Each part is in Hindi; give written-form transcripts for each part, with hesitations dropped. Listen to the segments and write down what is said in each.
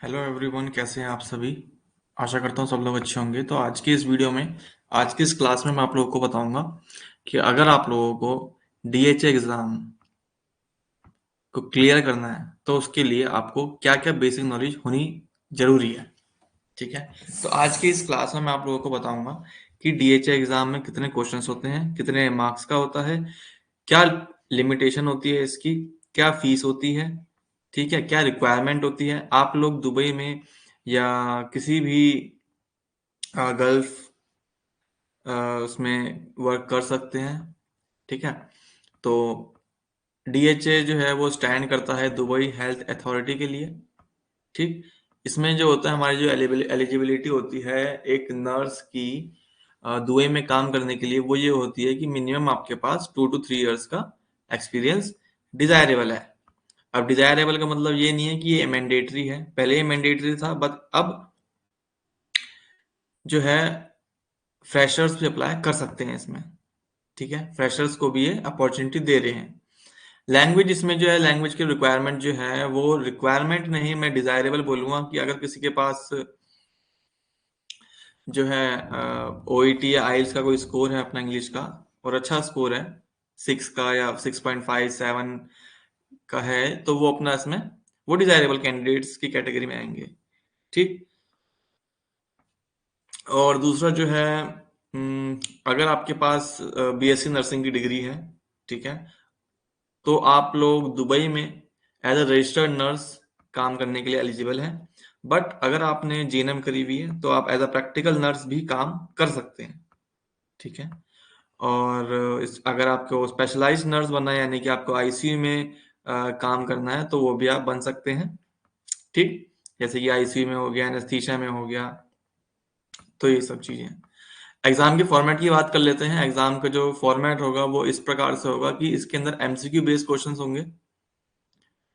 हेलो एवरीवन, कैसे हैं आप सभी। आशा करता हूँ सब लोग अच्छे होंगे। तो आज की इस वीडियो में, आज की इस क्लास में मैं आप लोगों को बताऊंगा कि अगर आप लोगों को डीएचए एग्ज़ाम को क्लियर करना है तो उसके लिए आपको क्या क्या बेसिक नॉलेज होनी ज़रूरी है। ठीक है। तो आज की इस क्लास में मैं आप लोगों को बताऊंगा कि डीएचए एग्ज़ाम में कितने क्वेश्चंस होते हैं, कितने मार्क्स का होता है, क्या लिमिटेशन होती है इसकी, क्या फीस होती है, ठीक है, क्या रिक्वायरमेंट होती है। आप लोग दुबई में या किसी भी गल्फ उसमें वर्क कर सकते हैं। ठीक है। तो डीएचए जो है वो स्टैंड करता है दुबई हेल्थ अथॉरिटी के लिए। ठीक। इसमें जो होता है, हमारी जो एलिजिबिलिटी होती है एक नर्स की दुबई में काम करने के लिए, वो ये होती है कि मिनिमम आपके पास 2 to 3 years का एक्सपीरियंस डिजायरेबल है। अब डिजायरेबल का मतलब ये नहीं है कि ये मैंडेटरी है, पहले ये मैंडेटरी था, बट अब जो है फ्रेशर्स भी अप्लाई कर सकते हैं इसमें। ठीक है, फ्रेशर्स को भी ये अपॉर्चुनिटी दे रहे हैं। लैंग्वेज इसमें जो है, लैंग्वेज की रिक्वायरमेंट जो है वो रिक्वायरमेंट नहीं, मैं डिजायरेबल बोलूंगा कि अगर किसी के पास जो है ओईटी या आइल्स का कोई स्कोर है अपना इंग्लिश का, और अच्छा स्कोर है 6 का या 6.57 का है, तो वो अपना इसमें वो डिजायरेबल कैंडिडेट्स की कैटेगरी में आएंगे। ठीक। और दूसरा जो है, अगर आपके पास बीएससी नर्सिंग की डिग्री है, ठीक है, तो आप लोग दुबई में एज अ रजिस्टर्ड नर्स काम करने के लिए एलिजिबल हैं। बट अगर आपने जीएनएम करी हुई है तो आप एज अ प्रैक्टिकल नर्स भी काम कर सकते हैं। ठीक है। और अगर आपको स्पेशलाइज्ड नर्स बनना है, यानी कि आपको आईसीयू में काम करना है, तो वो भी आप बन सकते हैं। ठीक। जैसे कि आईसीयू में हो गया, एनेस्थीसिया में हो गया, तो ये सब चीजें। एग्जाम के फॉर्मेट की बात कर लेते हैं। एग्जाम का जो फॉर्मेट होगा वो इस प्रकार से होगा कि इसके अंदर एमसीक्यू बेस्ड क्वेश्चंस होंगे।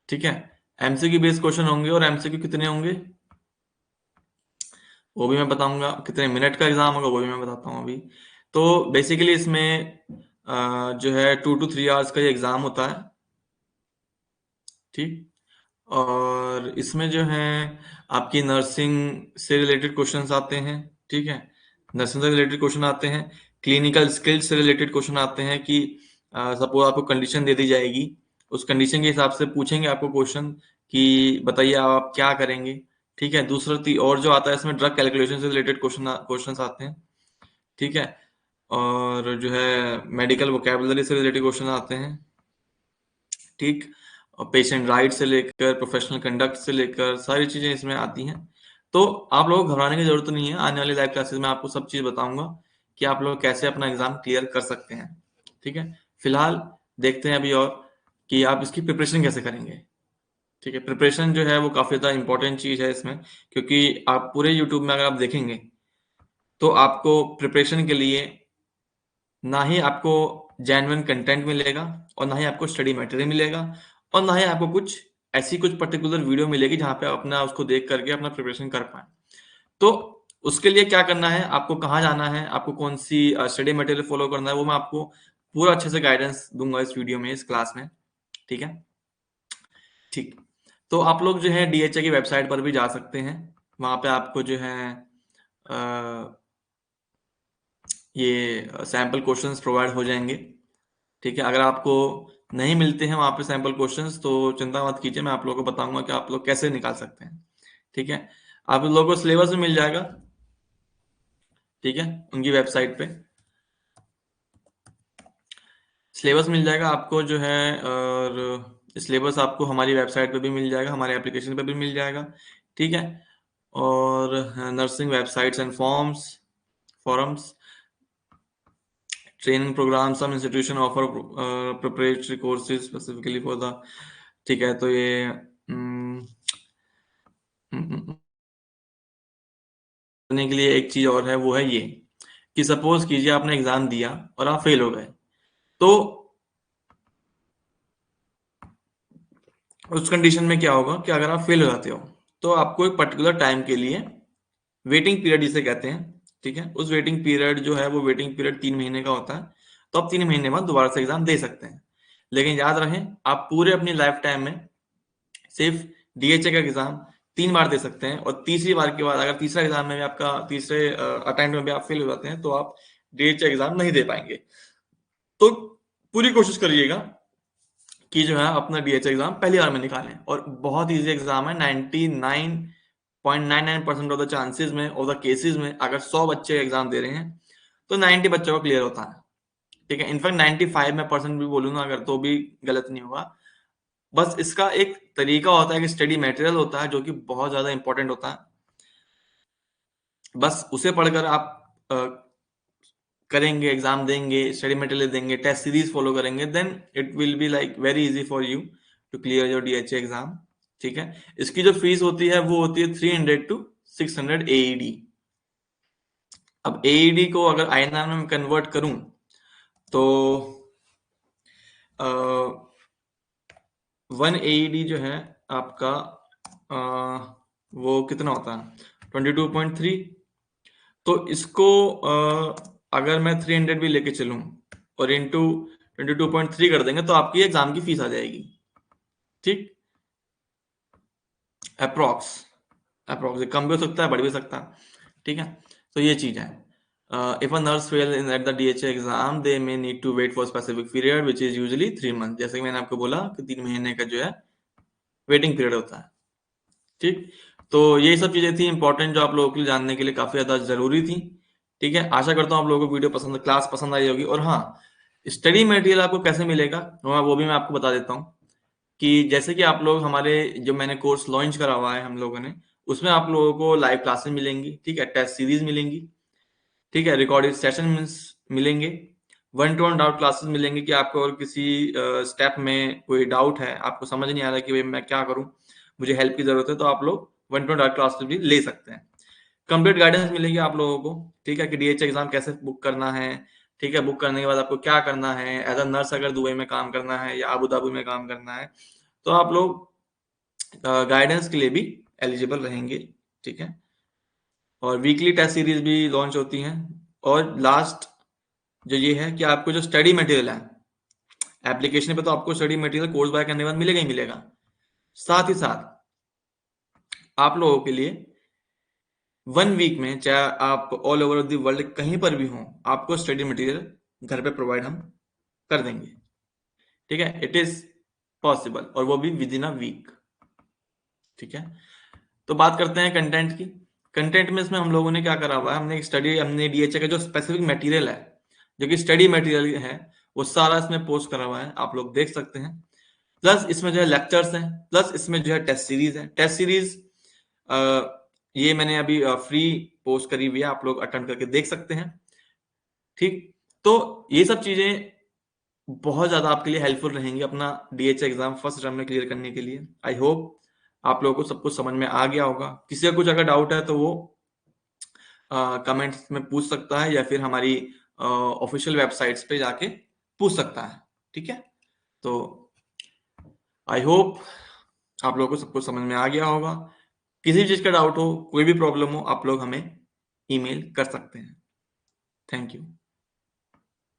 ठीक है। एमसीक्यू बेस्ड क्वेश्चन होंगे, और एमसीक्यू कितने होंगे वो भी मैं बताऊंगा, कितने मिनट का एग्जाम होगा वो भी मैं बताता हूँ अभी। तो बेसिकली इसमें जो है 2 to 3 hours का ये एग्जाम होता है। ठीक। और इसमें जो है आपकी नर्सिंग से रिलेटेड क्वेश्चंस आते हैं। ठीक है। नर्सिंग से रिलेटेड क्वेश्चन आते हैं, क्लिनिकल स्किल्स से रिलेटेड क्वेश्चन आते हैं कि सपोज आपको कंडीशन दे दी जाएगी, उस कंडीशन के हिसाब से पूछेंगे आपको क्वेश्चन कि बताइए आप क्या करेंगे। ठीक है। दूसरा और जो आता है इसमें ड्रग कैलकुलेशन से रिलेटेड क्वेश्चंस आते हैं। ठीक है। और जो है मेडिकल वोकेबलरी से रिलेटेड क्वेश्चन आते हैं। ठीक। और पेशेंट राइट से लेकर प्रोफेशनल कंडक्ट से लेकर सारी चीजें इसमें आती हैं। तो आप लोगों को घबराने की जरूरत नहीं है, आने वाली लाइव क्लासेस में आपको सब चीज बताऊंगा कि आप लोग कैसे अपना एग्जाम क्लियर कर सकते हैं। ठीक है। फिलहाल देखते हैं अभी और कि आप इसकी प्रिपरेशन कैसे करेंगे। ठीक है। प्रिपरेशन जो है वो काफी ज्यादा इंपॉर्टेंट चीज है इसमें, क्योंकि आप पूरे यूट्यूब में अगर आप देखेंगे तो आपको प्रिपरेशन के लिए ना ही आपको जेन्युइन कंटेंट मिलेगा, और ना ही आपको स्टडी मटेरियल मिलेगा, और ना ही आपको कुछ ऐसी कुछ पर्टिकुलर वीडियो मिलेगी जहां पे आप अपना उसको देख करके अपना प्रिपरेशन कर पाए। तो उसके लिए क्या करना है, आपको कहाँ जाना है, आपको कौन सी स्टडी मटेरियल फॉलो करना है, वो मैं आपको पूरा अच्छे से गाइडेंस दूंगा इस वीडियो में, इस क्लास में। ठीक है। ठीक। तो आप लोग जो है डीएचए की वेबसाइट पर भी जा सकते हैं। वहां पे आपको जो है ये सैम्पल क्वेश्चंस प्रोवाइड हो जाएंगे। ठीक है। अगर आपको नहीं मिलते हैं वहां पे सैंपल क्वेश्चंस, तो चिंता मत कीजिए, मैं आप लोगों को बताऊंगा कि आप लोग कैसे निकाल सकते हैं। ठीक है। आप लोगों को सिलेबस भी मिल जाएगा। ठीक है। उनकी वेबसाइट पे सिलेबस मिल जाएगा आपको जो है, और सिलेबस आपको हमारी वेबसाइट पे भी मिल जाएगा, हमारे एप्लीकेशन पे भी मिल जाएगा। ठीक है। और nursing websites and forums, training program, some institution offer preparatory courses specifically for the. ठीक है। तो ये करने के लिए एक चीज और है, वो है ये कि सपोज कीजिए आपने एग्जाम दिया और आप फेल हो गए, तो उस कंडीशन में क्या होगा कि अगर आप फेल हो जाते हो तो आपको एक पर्टिकुलर टाइम के लिए वेटिंग पीरियड जिसे कहते हैं। ठीक है। उस वेटिंग पीरियड जो है वो वेटिंग पीरियड 3 महीने का होता है। तो आप 3 महीने बाद दोबारा से एग्जाम दे सकते हैं। लेकिन याद रहे, आप पूरे अपनी लाइफ टाइम में सिर्फ डीएचए का एग्जाम 3 बार दे सकते हैं, और तीसरी बार के बाद अगर तीसरा एग्जाम में भी आपका तीसरे अटेम्प्ट में भी आप फेल हो जाते हैं तो आप डीएचए एग्जाम नहीं दे पाएंगे। तो पूरी कोशिश करिएगा कि जो है अपना डीएचए एग्जाम पहली बार में निकालें, और बहुत इजी एग्जाम है। 99.99% ऑफ द चांसेस में, ऑफ द केसेस में, अगर 100 बच्चे एग्जाम दे रहे हैं तो 90 बच्चों का क्लियर होता है, ठीक है। इनफैक्ट 95 में परसेंट भी बोलूँ ना अगर, तो भी गलत नहीं होगा। बस इसका एक तरीका होता है कि स्टडी मटेरियल होता है जो कि बहुत ज्यादा इंपॉर्टेंट होता है, बस उसे पढ़कर आप करेंगे, एग्जाम देंगे, स्टडी मटेरियल देंगे, टेस्ट सीरीज फॉलो करेंगे, then it will be like very easy for you to clear your DHA exam, ठीक है। इसकी जो फीस होती है वो होती है 300 to 600 AED। अब AED को अगर INR में कन्वर्ट करूं तो 1 AED जो है आपका वो कितना होता है, 22.3। तो इसको अगर मैं 300 भी लेके चलूं और इंटू 22.3 कर देंगे तो आपकी एग्जाम की फीस आ जाएगी, ठीक। अप्रोक्स कम भी हो सकता है, बढ़ भी सकता है, ठीक है। तो ये चीज है। If a nurse fail in at the DHA exam they may need to wait for specific period which is usually 3 month. जैसे कि मैंने आपको बोला कि 3 महीने का जो है वेटिंग पीरियड होता है, ठीक। तो ये सब चीजें थी इंपॉर्टेंट जो आप लोगों के लिए जानने के लिए काफी ज्यादा जरूरी थी, ठीक है। आशा करता हूँ आप लोगों को वीडियो पसंद, क्लास पसंद आई होगी। और हाँ, स्टडी मटेरियल आपको कैसे मिलेगा वो भी मैं आपको बता देता हूँ कि जैसे कि आप लोग हमारे जो मैंने कोर्स लॉन्च करा हुआ है हम लोगों ने, उसमें आप लोगों को लाइव क्लासेस मिलेंगी, ठीक है, टेस्ट सीरीज मिलेंगी, ठीक है, रिकॉर्डेड सेशन मिलेंगे, 1-to-1 डाउट क्लासेस मिलेंगे कि आपको अगर किसी स्टेप में कोई डाउट है, आपको समझ नहीं आ रहा कि भाई मैं क्या करूं, मुझे हेल्प की जरूरत है, तो आप लोग 1-to-1 डाउट क्लासेस भी ले सकते हैं। कंप्लीट गाइडेंस मिलेगी आप लोगों को, ठीक है, कि डीएचए एग्जाम कैसे बुक करना है, ठीक है, बुक करने के बाद आपको क्या करना है, एज अ नर्स अगर दुबई में काम करना है या अबू धाबी में काम करना है तो आप लोग गाइडेंस के लिए भी एलिजिबल रहेंगे, ठीक है। और वीकली टेस्ट सीरीज भी लॉन्च होती हैं। और लास्ट जो ये है कि आपको जो स्टडी मटेरियल है, एप्लीकेशन पे तो आपको स्टडी मटेरियल कोर्स बाय करने के बाद मिलेगा ही मिलेगा, साथ ही साथ आप लोगों के लिए 1 वीक में, चाहे आप ऑल ओवर द वर्ल्ड कहीं पर भी हों, आपको स्टडी मटेरियल घर पे प्रोवाइड हम कर देंगे, ठीक है। इट इज पॉसिबल, और वो भी विद इन अ वीक, ठीक है। तो बात करते हैं कंटेंट की। कंटेंट में इसमें हम लोगों ने क्या करा हुआ है, हमने डीएचए का जो स्पेसिफिक मटेरियल है, जो कि स्टडी मटेरियल है, वो सारा इसमें पोस्ट करा हुआ है, आप लोग देख सकते हैं। प्लस इसमें जो है लेक्चर्स हैं, प्लस इसमें जो है टेस्ट सीरीज है। टेस्ट सीरीज ये मैंने अभी फ्री पोस्ट करी हुई है, आप लोग अटेम्प्ट करके देख सकते हैं, ठीक। तो ये सब चीजें बहुत ज्यादा आपके लिए हेल्पफुल रहेंगी अपना डीएचए एग्जाम फर्स्ट टर्म में क्लियर करने के लिए। आई होप आप लोगों को सब कुछ समझ में आ गया होगा। किसी का कुछ अगर डाउट है तो वो कमेंट्स में पूछ सकता है, या फिर हमारी ऑफिशियल वेबसाइट्स पे जाके पूछ सकता है, ठीक है। तो आई होप आप लोगों को सब कुछ समझ में आ गया होगा। किसी भी चीज का डाउट हो, कोई भी प्रॉब्लम हो, आप लोग हमें ईमेल कर सकते हैं। Thank you.